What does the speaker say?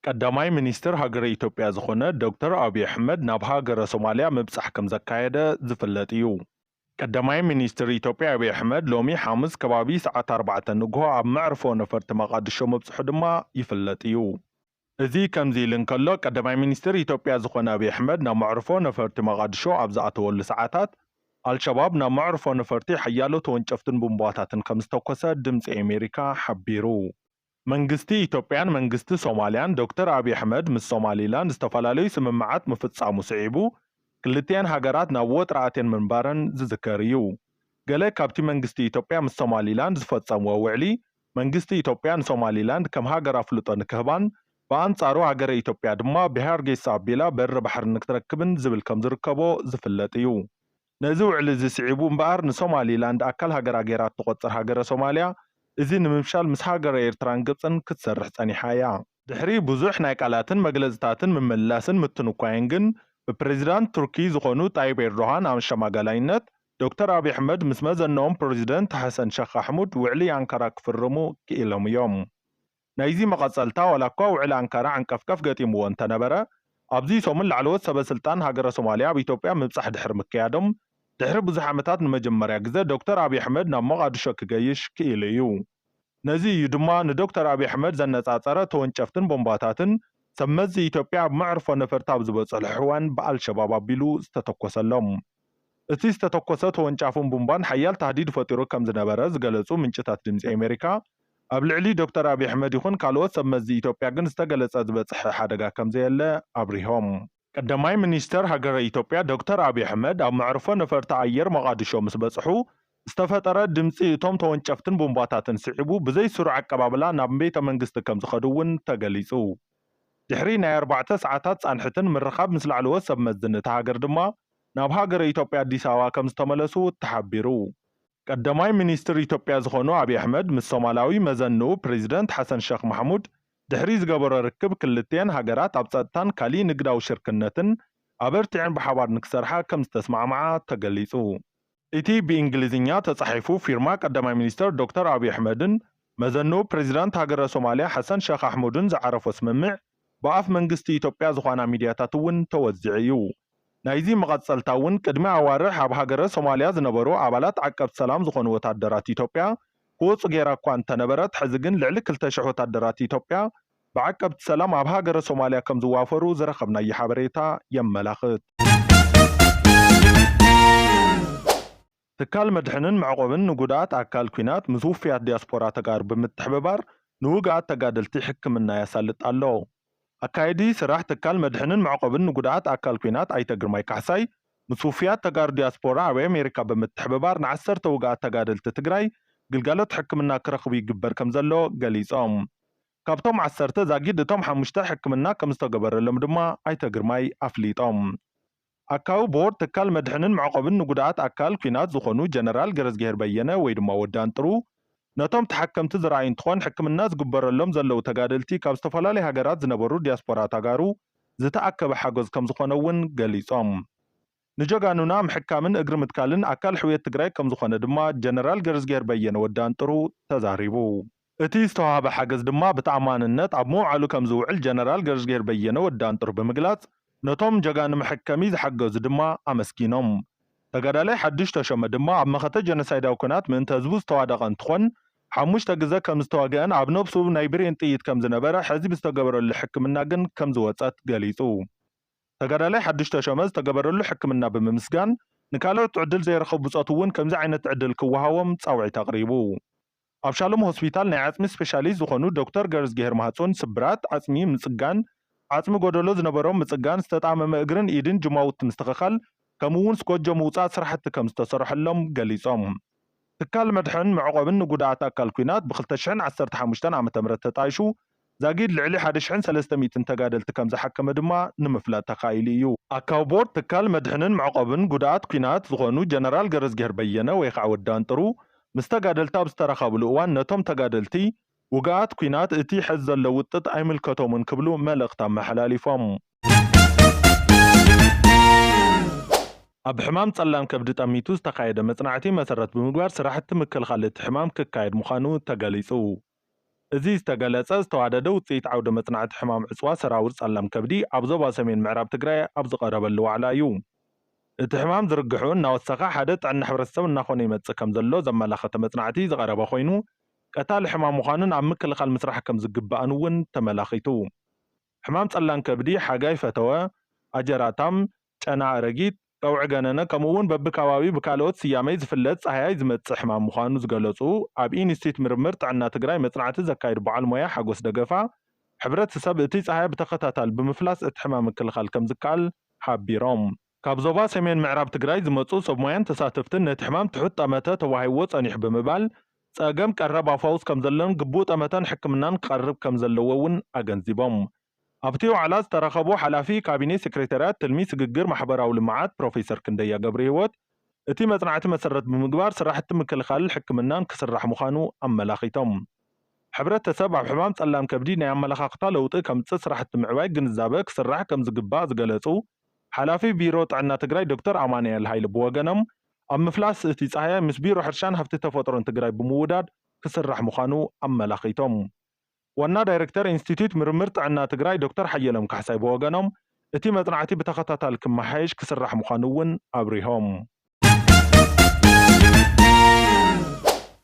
ቀዳማይ ሚኒስትር ሃገረ ኢትዮጵያ ዝኾነ ዶክተር አብይ አሕመድ ናብ ሃገረ ሶማልያ ምብጻሕ ከም ዘካየደ ዝፍለጥ እዩ። ቀዳማይ ሚኒስትር ኢትዮጵያ አብይ አሕመድ ሎሚ ሐሙስ ከባቢ ሰዓት 4 ንግሆ ኣብ መዕርፎ ነፈርቲ መቃድሾ ምብጽሑ ድማ ይፍለጥ እዩ። እዚ ከምዚ ኢሉ እንከሎ ቀዳማይ ሚኒስትር ኢትዮጵያ ዝኾነ አብይ አሕመድ ናብ መዕርፎ ነፈርቲ መቃድሾ ኣብ ዝኣተወሉ ሰዓታት አልሸባብ ናብ መዕርፎ ነፈርቲ ሓያሎ ተወንጨፍትን ቡምባታትን ከም ዝተኮሰ ድምፂ አሜሪካ ሓቢሩ። መንግስቲ ኢትዮጵያን መንግስቲ ሶማልያን ዶክተር አብይ አሕመድ ምስ ሶማሊላንድ ዝተፈላለዩ ስምምዓት ምፍጻሙ ስዒቡ ክልቲአን ሃገራት ናብ ወጥራኣተን ምንባረን ዝዝከር እዩ። ገለ ካብቲ መንግስቲ ኢትዮጵያ ምስ ሶማሊላንድ ዝፈጸምዎ ውዕሊ መንግስቲ ኢትዮጵያ ንሶማሊላንድ ከም ሃገር ኣፍልጦ ንክህባን ብኣንጻሩ ሃገረ ኢትዮጵያ ድማ ብሃርጌሳ ኣቢላ በሪ ባሕሪ ንክትረክብን ዝብል ከም ዝርከቦ ዝፍለጥ እዩ። ነዚ ውዕሊ ዝስዒቡ እምበኣር ንሶማሊላንድ ኣካል ሃገራ ገይራ ትቆፅር ሃገረ ሶማልያ እዚ ንምምሻል ምስ ሃገረ ኤርትራን ግብፅን ክትሰርሕ ጸኒሓ እያ። ድሕሪ ብዙሕ ናይ ቃላትን መግለጽታትን ምምላስን ምትንኳይን ግን ብፕሬዚዳንት ቱርኪ ዝኾኑ ጣይብ ኤርዶሃን ኣመሸማጋላይነት ዶክተር አብይ አሕመድ ምስ መዘነኦም ፕሬዚደንት ሓሰን ሼክ ኣሕሙድ ውዕሊ ኣንካራ ክፍርሙ ክኢሎም እዮም። ናይዚ መቐጸልታ ዋላ እኳ ውዕሊ ኣንካራ ዓንቀፍቀፍ ገጢምዎ እንተነበረ ኣብዚ ሶምን ላዕለዎት ሰበስልጣን ሃገረ ሶማልያ ኣብ ኢትዮጵያ ምብጻሕ ድሕሪ ምክያዶም ድሕሪ ብዙሕ ዓመታት ንመጀመርያ ግዜ ዶክተር አብይ አሕመድ ናብ መቃድሾ ክገይሽ ክኢሉ እዩ። ነዚ እዩ ድማ ንዶክተር አብይ አሕመድ ዘነጻጸረ ተወንጨፍትን ቦምባታትን ሰብ መዚ ኢትዮጵያ ኣብ መዕርፎ ነፈርቲ ኣብ ዝበጽሑ ሕዋን ብኣልሸባብ ኣቢሉ ዝተተኮሰሎም። እቲ ዝተተኮሰ ተወንጫፉን ቦምባን ሓያል ተሃዲድ ፈጢሩ ከም ዝነበረ ዝገለጹ ምንጭታት ድምፂ አሜሪካ ኣብ ልዕሊ ዶክተር አብይ አሕመድ ይኹን ካልኦት ሰብ መዚ ኢትዮጵያ ግን ዝተገለጸ ዝበጽሐ ሓደጋ ከም ዘየለ ኣብሪሆም። ቀዳማይ ሚኒስትር ሃገረ ኢትዮጵያ ዶክተር አብይ አሕመድ ኣብ መዕርፎ ነፈርቲ ኣየር መቃድሾ ምስ በጽሑ ዝተፈጠረ ድምፂ እቶም ተወንጨፍትን ቦምባታትን ስዒቡ ብዘይ ስሩዕ ኣቀባብላ ናብ ቤተ መንግስቲ ከም ዝኸዱ እውን ተገሊጹ። ድሕሪ ናይ 4 ሰዓታት ጻንሕትን ምርኻብ ምስ ላዕለዎት ሰብ መዝን እታ ሃገር ድማ ናብ ሃገረ ኢትዮጵያ ኣዲስ ኣበባ ከም ዝተመለሱ ተሓቢሩ። ቀዳማይ ሚኒስትር ኢትዮጵያ ዝኾኑ አብይ አሕመድ ምስ ሶማላዊ መዘንኡ ፕሬዚደንት ሓሰን ሼክ መሕሙድ ድሕሪ ዝገበሮ ርክብ ክልቲአን ሃገራት ኣብ ጸጥታን ካሊእ ንግዳዊ ሽርክነትን ኣበርቲዐን ብሓባር ንክሰርሓ ከም ዝተስማዕምዓ ተገሊጹ። እቲ ብእንግሊዝኛ ተጻሒፉ ፊርማ ቀዳማይ ሚኒስትር ዶክተር አብይ አሕመድን መዘንኡ ፕሬዚዳንት ሃገረ ሶማልያ ሓሰን ሼክ ኣሕሙድን ዝዓረፎ ስምምዕ ብኣፍ መንግስቲ ኢትዮጵያ ዝኾና ሚድያታት እውን ተወዚዑ እዩ። ናይዚ መቐጸልታ እውን ቅድሚ ኣዋርሕ ኣብ ሃገረ ሶማልያ ዝነበሩ ኣባላት ዓቀብቲ ሰላም ዝኾኑ ወታደራት ኢትዮጵያ ክወፁ ጌራ እኳ እንተነበረት ሕዚ ግን ልዕሊ 2,000 ወታደራት ኢትዮጵያ ብዓቀብቲ ሰላም ኣብ ሃገረ ሶማልያ ከም ዝዋፈሩ ዝረኸብናዮ ሓበሬታ የመላኽት። ትካል መድሕንን መዕቆብን ንጉዳት ኣካል ኩናት ምስ ውፍያት ዲያስፖራ ተጋሩ ብምትሕብባር ንውግኣት ተጋደልቲ ሕክምና ያሳልጥ ኣሎ። ኣካይዲ ስራሕ ትካል መድሕንን መዕቆብን ንጉዳት ኣካል ኩናት ኣይተ ግርማይ ካሕሳይ ምስ ውፍያት ተጋሩ ዲያስፖራ ኣብ ኣሜሪካ ብምትሕብባር ን10 ውግኣት ተጋደልቲ ትግራይ ግልጋሎት ሕክምና ክረኽቡ ይግበር ከም ዘሎ ገሊጾም። ካብቶም 10 ዛጊድ እቶም 5 ሕክምና ከም ዝተገበረሎም ድማ ኣይተ ግርማይ ኣፍሊጦም። ኣካዊ ቦርድ ትካል መድሕንን መዕቆብን ንጉዳት ኣካል ኩናት ዝኾኑ ጀነራል ገረዝጌር በየነ ወይ ድማ ወዳን ጥሩ ነቶም ተሓከምቲ ዝረኣዩ እንትኾን ሕክምና ዝግበረሎም ዘለው ተጋደልቲ ካብ ዝተፈላለዩ ሃገራት ዝነበሩ ዲያስፖራ ተጋሩ ዝተኣከበ ሓገዝ ከም ዝኾነ እውን ገሊጾም። ንጀጋኑና ምሕካምን እግሪ ምትካልን ኣካል ሕውየት ትግራይ ከም ዝኾነ ድማ ጀነራል ገረዝጌር በየነ ወዳን ጥሩ ተዛሪቡ። እቲ ዝተዋሃበ ሓገዝ ድማ ብተኣማንነት ኣብ መውዓሉ ከም ዝውዕል ጀነራል ገረዝጌር በየነ ወዳን ጥሩ ብምግላጽ ነቶም ጀጋኑ መሕከሚ ዝሓገዙ ድማ ኣመስጊኖም። ተጋዳላይ ሓድሽ ተሾመ ድማ ኣብ መኸተ ጀነሳይዳዊ ኩናት ምእንተ ህዝቡ ዝተዋደቐ እንትኾን 5 ግዜ ከም ዝተዋግአን ኣብ ነብሱ ናይ ብሬን ጥይት ከም ዝነበረ ሕዚ ብዝተገበረሉ ሕክምና ግን ከም ዝወፀት ገሊጹ። ተጋዳላይ ሓድሽ ተሾመ ዝተገበረሉ ሕክምና ብምምስጋን ንካልኦት ዕድል ዘይረኸቡ ብፆት እውን ከምዚ ዓይነት ዕድል ክወሃቦም ፃውዒት ኣቕሪቡ። ኣብ ሻሎም ሆስፒታል ናይ ዓፅሚ ስፔሻሊስት ዝኾኑ ዶክተር ገረዝጌር ማህፁን ስብራት ዓፅሚ ምፅጋን ዓፅሚ ጎደሎ ዝነበሮም ምፅጋን ዝተጣመመ እግርን ኢድን ጅማውት ምስትኽኻል ከምኡውን ስኮጆ ምውፃእ ስራሕቲ ከም ዝተሰርሐሎም ገሊፆም። ትካል መድሕን መዕቆብን ንጉዳት ኣካል ኩናት ብ2015 ዓ.ም ተጣይሹ ዛጊድ ልዕሊ 1300 ተጋደልቲ ከም ዝሓከመ ድማ ንምፍላጥ ተኻኢሉ እዩ። ኣካዊ ቦርድ ትካል መድሕንን መዕቆብን ጉዳት ኩናት ዝኾኑ ጀነራል ገረዝጌር በየነ ወይ ከዓ ወዳን ጥሩ ምስ ተጋደልቲ ኣብ ዝተረኸብሉ እዋን ነቶም ተጋደልቲ ውግኣት ኩናት እቲ ሕዚ ዘሎ ውጥጥ ኣይምልከቶምን ክብሉ መልእኽቲ ኣመሓላሊፎም። ኣብ ሕማም ጸላም ከብዲ ጠሚቱ ዝተኻየደ መጽናዕቲ መሰረት ብምግባር ስራሕቲ ምክልኻል እቲ ሕማም ክካየድ ምዃኑ ተገሊጹ። እዚ ዝተገለጸ ዝተዋደደ ውፅኢት ዓውደ መጽናዕቲ ሕማም ዕፅዋ ሰራዊት ጸላም ከብዲ ኣብ ዞባ ሰሜን ምዕራብ ትግራይ ኣብ ዝቐረበሉ ዋዕላ እዩ። እቲ ሕማም ዝርግሑን እናወሰኸ ሓደ ጥዕና ሕብረተሰብ እናኾነ ይመጽእ ከም ዘሎ ዘመላኸተ መጽናዕቲ ዝቐረበ ኮይኑ ቀታሊ ሕማም ምዃኑን ኣብ ምክልኻል ምስራሕ ከም ዝግባእን እውን ተመላኺቱ። ሕማም ጸላም ከብዲ ሓጋይ ፈተወ፣ ኣጀራታም፣ ጨና ኣረጊት፣ ቀውዒ ገነነ ከምኡውን በብከባቢኡ ብካልኦት ስያመይ ዝፍለጥ ጸሃያይ ዝመጽእ ሕማም ምዃኑ ዝገለጹ ኣብ ኢንስቲትዩት ምርምር ጥዕና ትግራይ መጽናዕቲ ዘካይድ በዓል ሞያ ሓጎስ ደገፋ ሕብረተሰብ እቲ ጸሃያ ብተኸታታሊ ብምፍላስ እቲ ሕማም ምክልኻል ከም ዝከኣል ሓቢሮም። ካብ ዞባ ሰሜን ምዕራብ ትግራይ ዝመጹ ሰብ ሞያን ተሳተፍትን ነቲ ሕማም ትሑት ጠመተ ተዋሂብዎ ጸኒሑ ብምባል ጸገም ቀረብ ኣፋውስ ከም ዘሎን ግቡእ ጠመተን ሕክምናን ክቐርብ ከም ዘለዎ እውን ኣገንዚቦም። ኣብቲ ዋዕላ ዝተረኸቡ ሓላፊ ካቢኔ ሴክሬታርያት ትልሚ ስግግር ማሕበራዊ ልምዓት ፕሮፌሰር ክንደያ ገብረ ህይወት እቲ መጽናዕቲ መሰረት ብምግባር ስራሕቲ ምክልኻልን ሕክምናን ክስራሕ ምዃኑ ኣመላኺቶም። ሕብረተሰብ ኣብ ሕማም ጸላም ከብዲ ናይ ኣመለኻኽታ ለውጢ ከምጽእ ስራሕቲ ምዕባይ ግንዛበ ክስራሕ ከም ዝግባእ ዝገለጹ ሓላፊ ቢሮ ጥዕና ትግራይ ዶክተር ኣማንኤል ሃይለ ብወገኖም ኣብ ምፍላስ እቲ ጸሃያይ ምስ ቢሮ ሕርሻን ሃብቲ ተፈጥሮን ትግራይ ብምውዳድ ክስራሕ ምዃኑ ኣመላኺቶም። ዋና ዳይሬክተር ኢንስቲትዩት ምርምር ጥዕና ትግራይ ዶክተር ሓየሎም ካሕሳይ ብወገኖም እቲ መጽናዕቲ ብተኸታታሊ ክመሓየሽ ክስራሕ ምዃኑ እውን ኣብሪሆም።